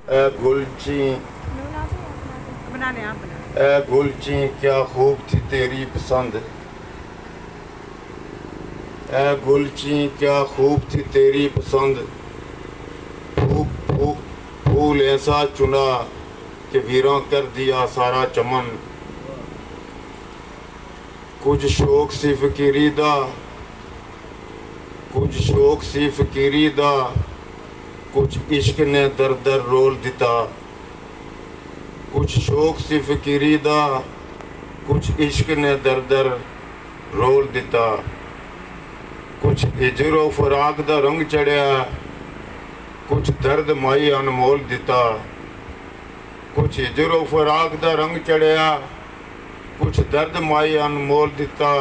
اے گلچی بنا لیں آپ بنا اے گلچی کیا خوب تھی تیری پسند، اے گلچی کیا خوب تھی تیری پسند، پھول ایسا چنا کہ ویراں کر دیا سارا چمن، کچھ شوق سی فقیری دا، کچھ شوق سی فقیری دا، کچھ عشق نے در در رول دیتا، کچھ شوق سی فقیری دا، کچھ عشق نے در در رول دیتا، کچھ ہجر و فراق دا رنگ چڑھیا، کچھ درد مائی انمول دیتا، کچھ ہجر و فراق دا رنگ چڑھیا، کچھ درد مائی انمول دیتا،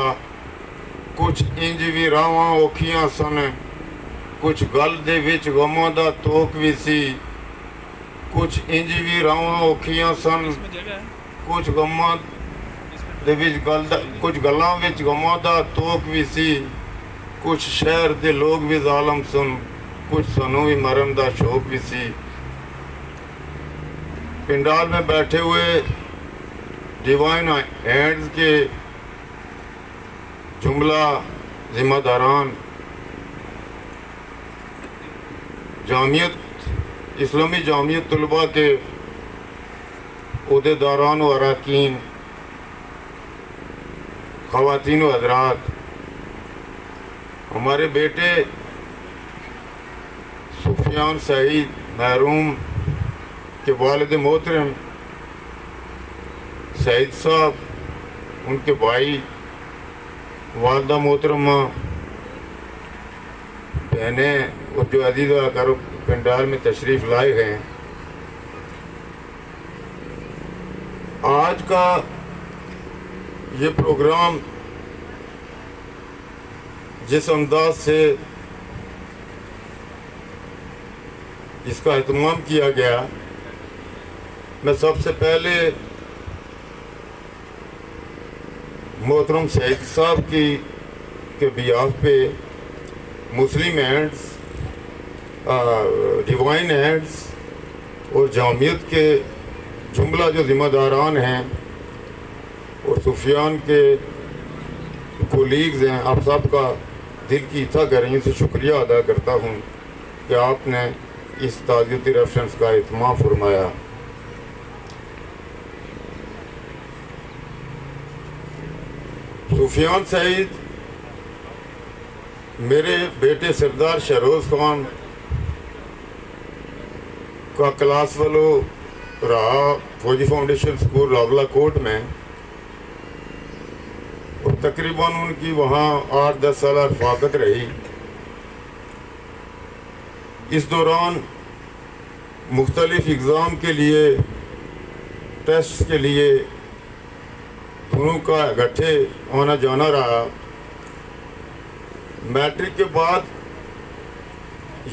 کچھ انج بھی راواں اوکھیاں سن، کچھ گل دے وچ غماں دا توک بھی سی، کچھ انج بھی راواں اوکھیاں سن، کچھ غماں دے وچ کچھ گلاں وچ غماں دا توک بھی سی، کچھ شہر دے لوگ بھی ظالم سن، کچھ سنوں بھی مرن دا شوق بھی سی۔ پنڈال میں بیٹھے ہوئے ڈیوائن ہینڈز کے جملہ ذمہ داران، جامعیت اسلامی جامعیت طلباء کے عہدیداران و اراکین، خواتین و حضرات، ہمارے بیٹے سفیان سعید محروم کے والد محترم سعید صاحب، ان کے بھائی، والدہ محترمہ، بہنیں اور جو عزیز و اقارب پنڈال میں تشریف لائے ہیں، آج کا یہ پروگرام جس انداز سے اس کا اہتمام کیا گیا، میں سب سے پہلے محترم سعید صاحب کے بیاف پہ مسلم ہینڈز، ڈیوائن ہینڈز اور جامعیت کے جملہ جو ذمہ داران ہیں اور سفیان کے کولیگز ہیں، آپ سب کا دل کی تہ گہرائیوں سے شکریہ ادا کرتا ہوں کہ آپ نے اس تعزیتی ریفرنس کا اہتمام فرمایا۔ سفیان سعید میرے بیٹے سردار شہروز خان کا کلاس فیلو رہا فوجی فاؤنڈیشن سکول راولہ کوٹ میں، اور تقریباً ان کی وہاں 8-10 سالہ رفاقت رہی۔ اس دوران مختلف اگزام کے لیے، ٹیسٹ کے لیے دونوں کا اکٹھے آنا جانا رہا۔ میٹرک کے بعد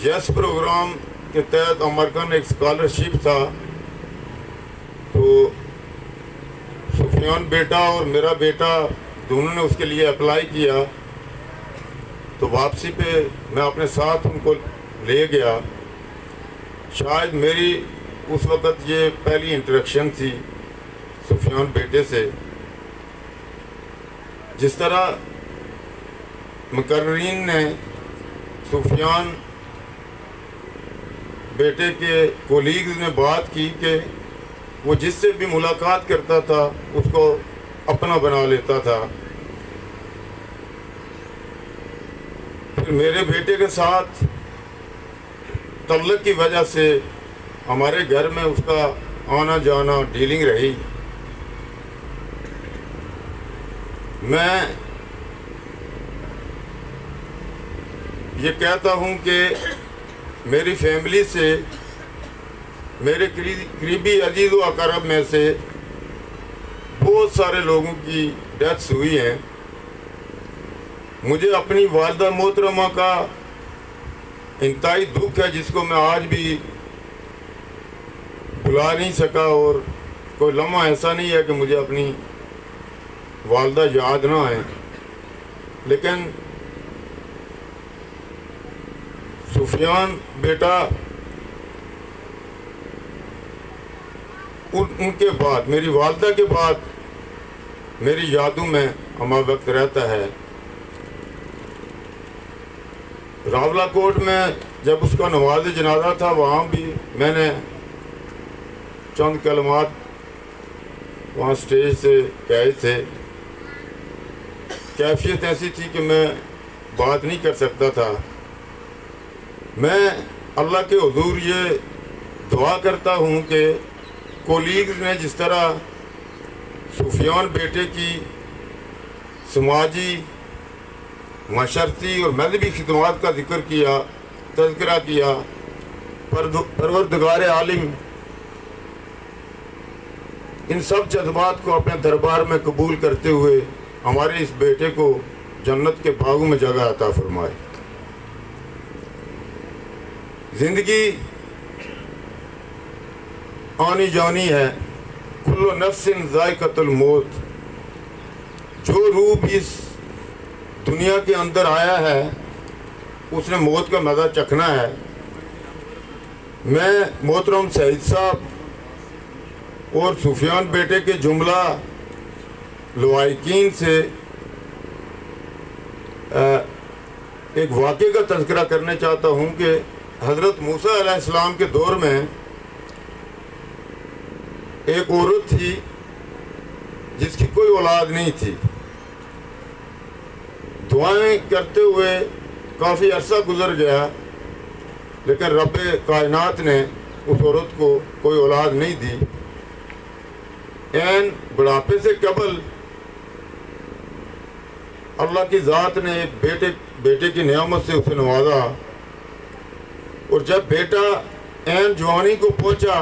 یس پروگرام کے تحت امریکن ایک اسکالرشپ تھا، تو سفیان بیٹا اور میرا بیٹا دونوں نے اس کے لیے اپلائی کیا، تو واپسی پہ میں اپنے ساتھ ان کو لے گیا۔ شاید میری اس وقت یہ پہلی انٹریکشن تھی سفیان بیٹے سے۔ جس طرح مقررین نے سفیان بیٹے کے کولیگز نے بات کی کہ وہ جس سے بھی ملاقات کرتا تھا اس کو اپنا بنا لیتا تھا، پھر میرے بیٹے کے ساتھ تعلق کی وجہ سے ہمارے گھر میں اس کا آنا جانا ڈیلنگ رہی۔ میں یہ کہتا ہوں کہ میری فیملی سے، میرے قریبی عزیز و اقارب میں سے بہت سارے لوگوں کی ڈیتھس ہوئی ہیں۔ مجھے اپنی والدہ محترمہ کا انتہائی دکھ ہے، جس کو میں آج بھی بھلا نہیں سکا، اور کوئی لمحہ ایسا نہیں ہے کہ مجھے اپنی والدہ یاد نہ آئیں۔ لیکن سفیان بیٹا ان کے بعد میری والدہ کے بعد میری یادوں میں ہمہ وقت رہتا ہے۔ راولہ کوٹ میں جب اس کا نماز جنازہ تھا، وہاں بھی میں نے چند کلمات وہاں سٹیج سے کہے تھے۔ کیفیت ایسی تھی کہ میں بات نہیں کر سکتا تھا۔ میں اللہ کے حضور یہ دعا کرتا ہوں کہ کولیگز نے جس طرح سفیان بیٹے کی سماجی، معاشرتی اور مذہبی خدمات کا ذکر کیا، تذکرہ کیا، پروردگار عالم ان سب جذبات کو اپنے دربار میں قبول کرتے ہوئے ہمارے اس بیٹے کو جنت کے باغوں میں جگہ عطا فرمائے۔ زندگی آنی جانی ہے، کل نفس ذائقۃ الموت۔ جو روح بھی اس دنیا کے اندر آیا ہے اس نے موت کا مزہ چکھنا ہے۔ میں محترم سعید صاحب اور سفیان بیٹے کے جملہ لوائقین سے ایک واقعے کا تذکرہ کرنا چاہتا ہوں کہ حضرت موسیٰ علیہ السلام کے دور میں ایک عورت تھی جس کی کوئی اولاد نہیں تھی۔ دعائیں کرتے ہوئے کافی عرصہ گزر گیا، لیکن رب کائنات نے اس عورت کو کوئی اولاد نہیں دی۔ عین بڑھاپے سے قبل اللہ کی ذات نے ایک بیٹے کی نعمت سے اسے نوازا، اور جب بیٹا عین جوانی کو پہنچا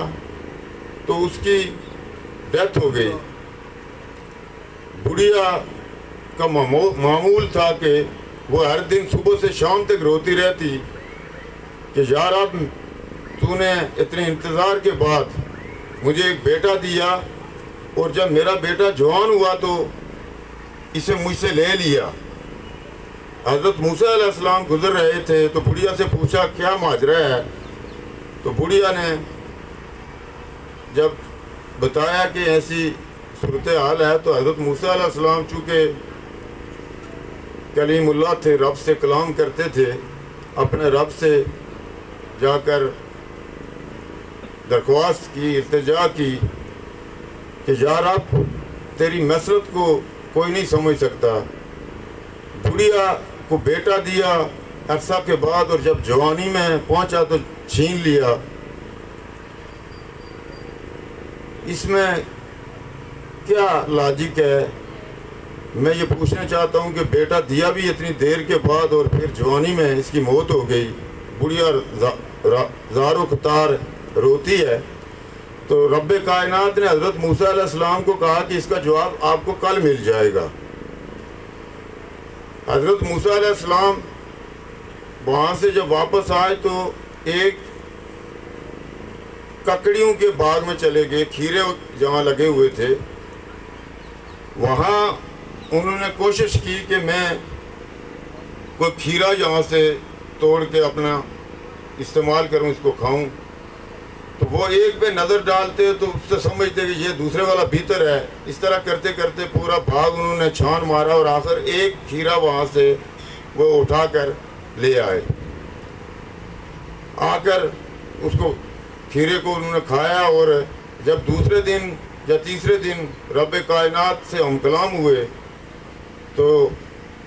تو اس کی ڈیتھ ہو گئی۔ بڑھیا کا معمول تھا کہ وہ ہر دن صبح سے شام تک روتی رہتی کہ یار اب تو نے اتنے انتظار کے بعد مجھے ایک بیٹا دیا، اور جب میرا بیٹا جوان ہوا تو اسے مجھ سے لے لیا۔ حضرت موسیٰ علیہ السلام گزر رہے تھے تو بڑھیا سے پوچھا کیا ماجرا ہے؟ تو بڑھیا نے جب بتایا کہ ایسی صورتحال ہے تو حضرت موسیٰ علیہ السلام چونکہ کلیم اللہ تھے، رب سے کلام کرتے تھے، اپنے رب سے جا کر درخواست کی، التجا کی کہ یا رب تیری مسرت کو کوئی نہیں سمجھ سکتا۔ بڑھیا کو بیٹا دیا عرصہ کے بعد، اور جب جوانی میں پہنچا تو چھین لیا۔ اس میں کیا لاجک ہے؟ میں یہ پوچھنا چاہتا ہوں کہ بیٹا دیا بھی اتنی دیر کے بعد اور پھر جوانی میں اس کی موت ہو گئی، بڑھیا زار و قطار روتی ہے۔ تو رب کائنات نے حضرت موسیٰ علیہ السلام کو کہا کہ اس کا جواب آپ کو کل مل جائے گا۔ حضرت موسیٰ علیہ السلام وہاں سے جب واپس آئے تو ایک ککڑیوں کے باغ میں چلے گئے، کھیرے جہاں لگے ہوئے تھے، وہاں انہوں نے کوشش کی کہ میں کوئی کھیرا یہاں سے توڑ کے اپنا استعمال کروں، اس کو کھاؤں۔ تو وہ ایک پہ نظر ڈالتے تو اس سے سمجھتے کہ یہ دوسرے والا بھیتر ہے۔ اس طرح کرتے کرتے پورا باغ انہوں نے چھان مارا، اور آخر ایک کھیرا وہاں سے وہ اٹھا کر لے آئے۔ آ کر اس کو کھیرے کو انہوں نے کھایا، اور جب دوسرے دن یا تیسرے دن رب کائنات سے ہم کلام ہوئے تو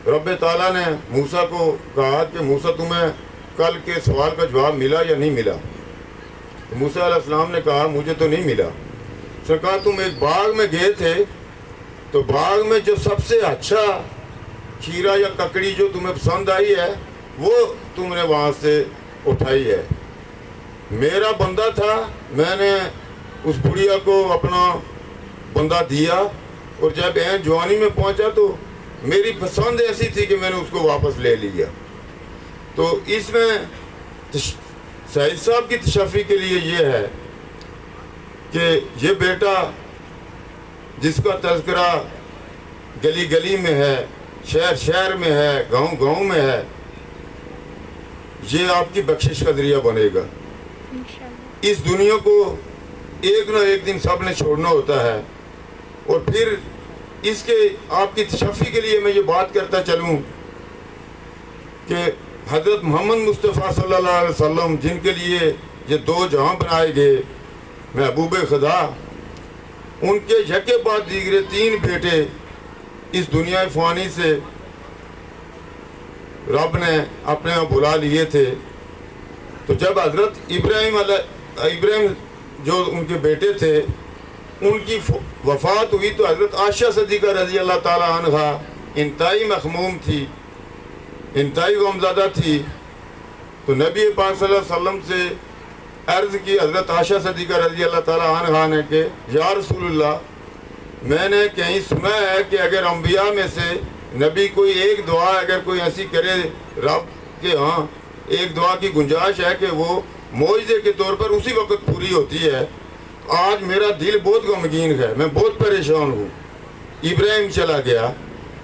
رب تعالیٰ نے موسیٰ کو کہا کہ موسیٰ تمہیں کل کے سوال کا جواب ملا یا نہیں ملا؟ موسیٰ علیہ السلام نے کہا مجھے تو نہیں ملا۔ اس نے کہا تم ایک باغ میں گئے تھے تو باغ میں جو سب سے اچھا کھیرا یا ککڑی جو تمہیں پسند آئی ہے وہ تم نے وہاں سے اٹھائی ہے۔ میرا بندہ تھا، میں نے اس بڑھیا کو اپنا بندہ دیا، اور جب عین جوانی میں پہنچا تو میری پسند ایسی تھی کہ میں نے اس کو واپس لے لیا۔ تو اس میں سعید صاحب کی تشفی کے لیے یہ ہے کہ یہ بیٹا جس کا تذکرہ گلی گلی میں ہے، شہر شہر میں ہے، گاؤں گاؤں میں ہے، یہ آپ کی بخشش کا ذریعہ بنے گا۔ انشاءاللہ۔ اس دنیا کو ایک نہ ایک دن سب نے چھوڑنا ہوتا ہے. اور پھر اس کے آپ کی تشفی کے لیے میں یہ بات کرتا چلوں کہ حضرت محمد مصطفیٰ صلی اللہ علیہ وسلم جن کے لیے یہ دو جہاں بنائے گئے محبوب خدا، ان کے یکے بعد دیگرے 3 بیٹے اس دنیا فانی سے رب نے اپنے یہاں بلا لیے تھے. تو جب حضرت ابراہیم جو ان کے بیٹے تھے ان کی وفات ہوئی تو حضرت عائشہ صدیقہ رضی اللہ تعالیٰ عنہا انتہائی مخموم تھی، انتہائی غمزدہ تھی. تو نبی پاک صلی اللہ علیہ وسلم سے عرض کی حضرت عائشہ صدیقہ رضی اللہ تعالیٰ عنہا نے کہ یا رسول اللہ، میں نے کہیں سنا ہے کہ اگر انبیاء میں سے نبی کوئی ایک دعا اگر کوئی ایسی کرے رب کے ہاں ایک دعا کی گنجائش ہے کہ وہ معجزے کے طور پر اسی وقت پوری ہوتی ہے. آج میرا دل بہت غمگین ہے، میں بہت پریشان ہوں. ابراہیم چلا گیا،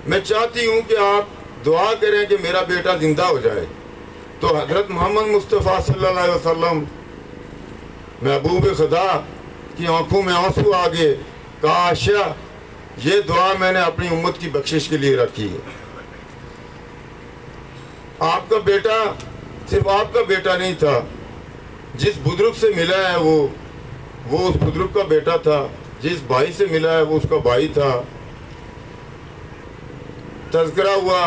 میں چاہتی ہوں کہ آپ دعا کریں کہ میرا بیٹا زندہ ہو جائے. تو حضرت محمد مصطفیٰ صلی اللہ علیہ وسلم محبوب خدا کی آنکھوں میں آنسو آ گئے. کہا عائشہ یہ دعا میں نے اپنی امت کی بخشش کے لیے رکھی ہے. آپ کا بیٹا صرف آپ کا بیٹا نہیں تھا، جس بزرگ سے ملا ہے وہ اس بزرگ کا بیٹا تھا، جس بھائی سے ملا ہے وہ اس کا بھائی تھا. تذکرہ ہوا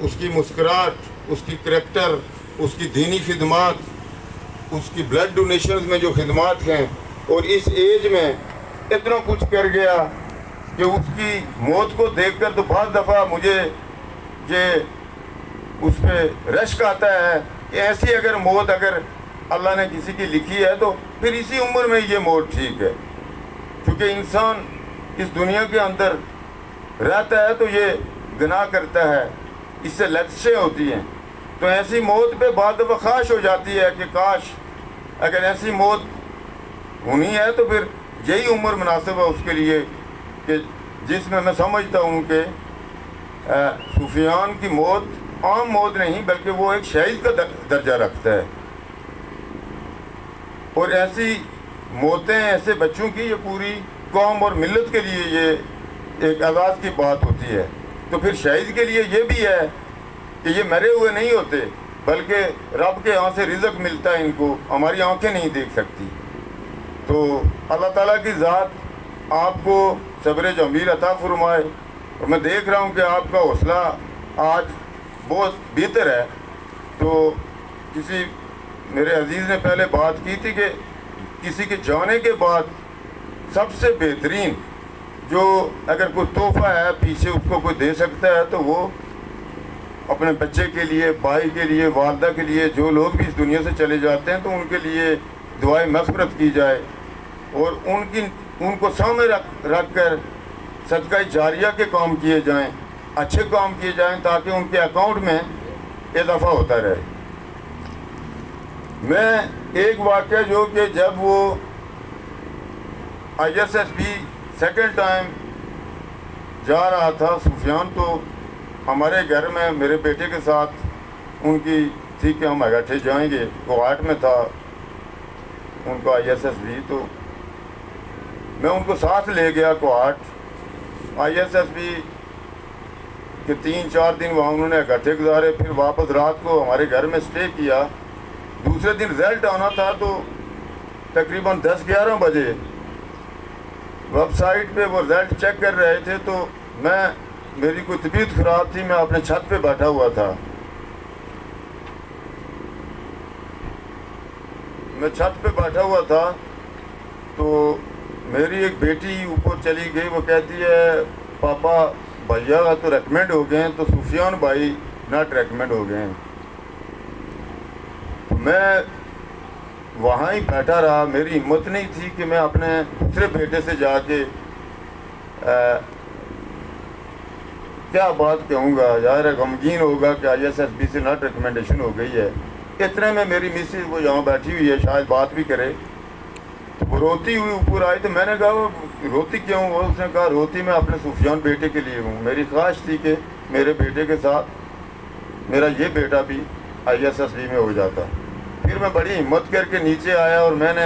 اس کی مسکراہٹ، اس کی کریکٹر، اس کی دینی خدمات، اس کی بلڈ ڈونیشنز میں جو خدمات ہیں، اور اس ایج میں اتنا کچھ کر گیا کہ اس کی موت کو دیکھ کر تو بعض دفعہ مجھے یہ اس پہ رشک آتا ہے کہ ایسی اگر موت اگر اللہ نے کسی کی لکھی ہے تو پھر اسی عمر میں یہ موت ٹھیک ہے. کیونکہ انسان اس دنیا کے اندر رہتا ہے تو یہ گناہ کرتا ہے، اس سے لذتیں ہوتی ہیں. تو ایسی موت پہ بعض دفعہ خواہش ہو جاتی ہے کہ کاش اگر ایسی موت ہونی ہے تو پھر یہی عمر مناسب ہے اس کے لیے کہ جس میں سمجھتا ہوں کہ سفیان کی موت عام موت نہیں بلکہ وہ ایک شہید کا درجہ رکھتا ہے. اور ایسی موتیں ایسے بچوں کی یہ پوری قوم اور ملت کے لیے یہ ایک اعزاز کی بات ہوتی ہے. تو پھر شہید کے لیے یہ بھی ہے کہ یہ مرے ہوئے نہیں ہوتے بلکہ رب کے یہاں سے رزق ملتا ہے ان کو، ہماری آنکھیں نہیں دیکھ سکتی. تو اللہ تعالیٰ کی ذات آپ کو صبر جمیل عطا فرمائے. اور میں دیکھ رہا ہوں کہ آپ کا حوصلہ آج بہت بہتر ہے. تو کسی میرے عزیز نے پہلے بات کی تھی کہ کسی کے جانے کے بعد سب سے بہترین جو اگر کوئی تحفہ ہے پیچھے اس کو کوئی دے سکتا ہے تو وہ اپنے بچے کے لیے، بھائی کے لیے، والدہ کے لیے، جو لوگ بھی اس دنیا سے چلے جاتے ہیں تو ان کے لیے دعائیں مغفرت کی جائے اور ان کو سامنے رکھ کر صدقہ جاریہ کے کام کیے جائیں، اچھے کام کیے جائیں تاکہ ان کے اکاؤنٹ میں اضافہ ہوتا رہے. میں ایک واقعہ جو کہ جب وہ ISSB سیکنڈ ٹائم جا رہا تھا سفیان، تو ہمارے گھر میں میرے بیٹے کے ساتھ ان کی تھی کہ ہم اکٹھے جائیں گے. کوہاٹ میں تھا ان کا ISSB، تو میں ان کو ساتھ لے گیا کوہاٹ. ISSB کے 3-4 دن وہاں انہوں نے اکٹھے گزارے، پھر واپس رات کو ہمارے گھر میں اسٹے کیا. دوسرے دن رزلٹ آنا تھا تو تقریباً 10-11 بجے ویب سائٹ پہ وہ رزلٹ چیک کر رہے تھے. تو میری کوئی طبیعت خراب تھی، میں اپنے چھت پہ بیٹھا ہوا تھا. میں چھت پہ بیٹھا ہوا تھا تو میری ایک بیٹی اوپر چلی گئی. وہ کہتی ہے پاپا بھیا تو ریکمینڈ ہو گئے ہیں تو سفیان بھائی ناٹ ریکمینڈ ہو گئے ہیں. میں وہاں ہی بیٹھا رہا. میری ہمت نہیں تھی کہ میں اپنے دوسرے بیٹے سے جا کے کیا بات کہوں گا، یار غمگین ہوگا کہ ISSB سے ناٹ ریکمنڈیشن ہو گئی ہے. اتنے میں میری مسز وہ یہاں بیٹھی ہوئی ہے، شاید بات بھی کرے، تو وہ روتی ہوئی اوپر آئی. تو میں نے کہا وہ روتی کیوں؟ اس نے کہا روتی میں اپنے سفیان بیٹے کے لیے ہوں. میری خواہش تھی کہ میرے بیٹے کے ساتھ میرا یہ بیٹا بھی ISSB میں ہو جاتا. پھر میں بڑی ہمت کر کے نیچے آیا اور میں نے